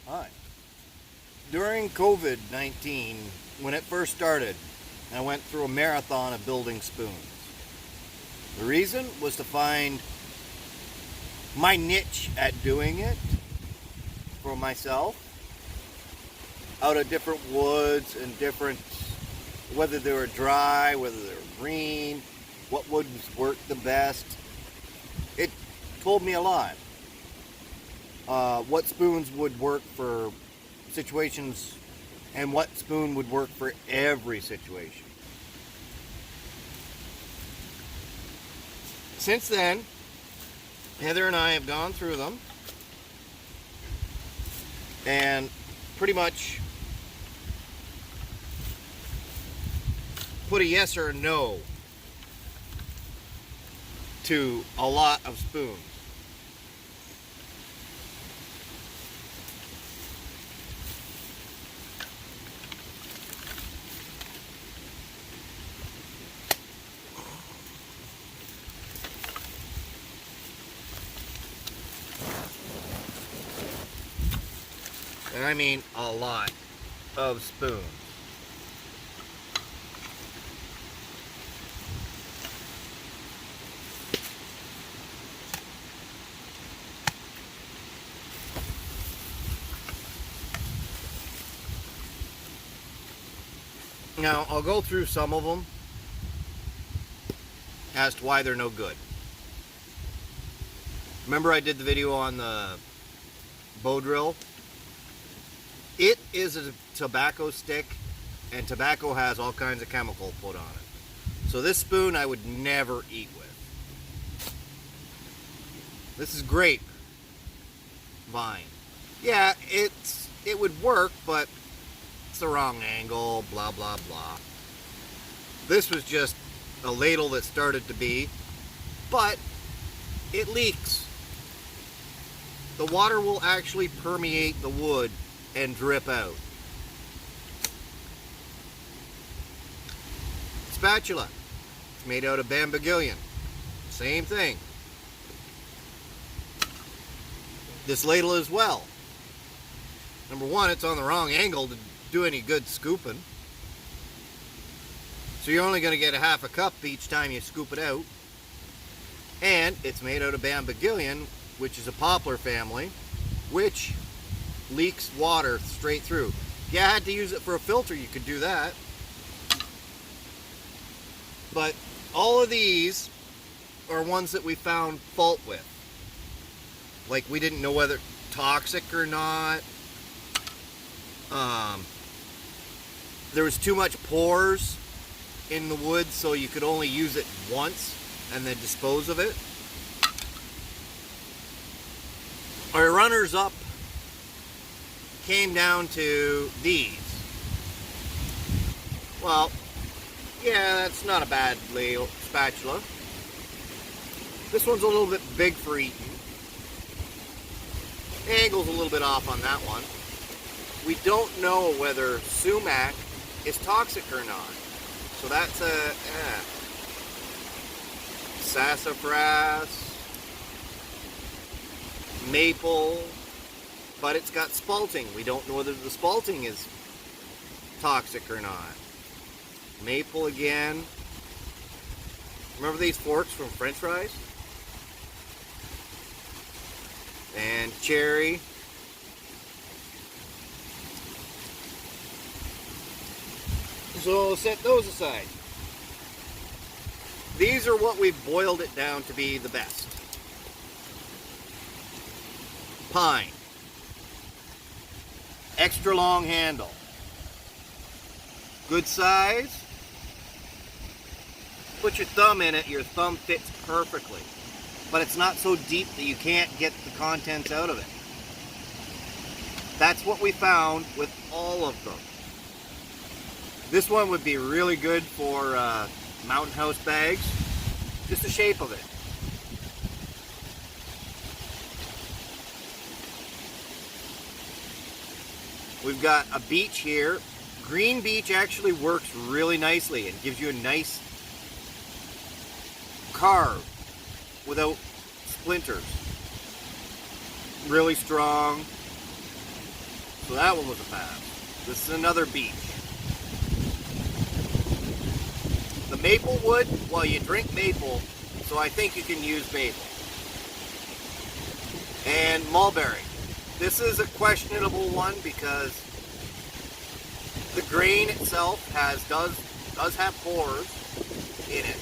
Hi. During COVID-19, when it first started, I went through a marathon of building spoons. The reason was to find my niche at doing it for myself out of different woods and different, whether they were dry, whether they were green, what woods worked the best. It told me a lot. What spoons would work for situations and what spoon would work for every situation. Since then, Heather and I have gone through them and pretty much put a yes or a no to a lot of spoons. And I mean a lot of spoons. Now, I'll go through some of them as to why they're no good. Remember I did the video on the bow drill? It is a tobacco stick, and tobacco has all kinds of chemical put on it. So this spoon I would never eat with. This is grape vine. Yeah, it would work, but it's the wrong angle, blah, blah, blah. This was just a ladle that started to be, but it leaks. The water will actually permeate the wood and drip out. Spatula. It's made out of bambagillion. Same thing. This ladle as well. Number one, it's on the wrong angle to do any good scooping. So you're only going to get a half a cup each time you scoop it out. And it's made out of bambagillion, which is a poplar family, which leaks water straight through. If you had to use it for a filter, you could do that. But all of these are ones that we found fault with. Like we didn't know whether toxic or not. There was too much pores in the wood, so you could only use it once and then dispose of it. Our runners-up came down to these. Well, yeah, that's not a bad spatula. This one's a little bit big for eating. The angle's a little bit off on that one. We don't know whether sumac is toxic or not. So that's a sassafras, maple, but it's got spalting. We don't know whether the spalting is toxic or not. Maple again. Remember these forks from French fries? And cherry. So set those aside. These are what we've boiled it down to be the best. Pine. Extra long handle. Good size. Put your thumb in it, your thumb fits perfectly. But it's not so deep that you can't get the contents out of it. That's what we found with all of them. This one would be really good for mountain house bags. Just the shape of it. We've got a beech here. Green beech actually works really nicely and gives you a nice carve without splinters. Really strong. So that one was a pass. This is another beech. The maple wood, well, you drink maple, so I think you can use maple. And mulberry. This is a questionable one because the grain itself does have pores in it,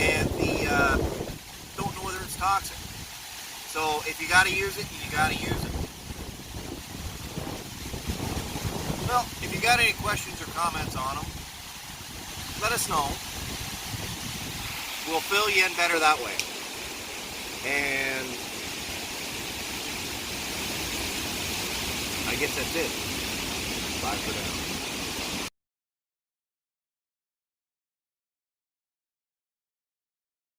and don't know whether it's toxic. So if you got to use it, you got to use it. Well, if you got any questions or comments on them, let us know. We'll fill you in better that way. And I guess that's it. Bye for now.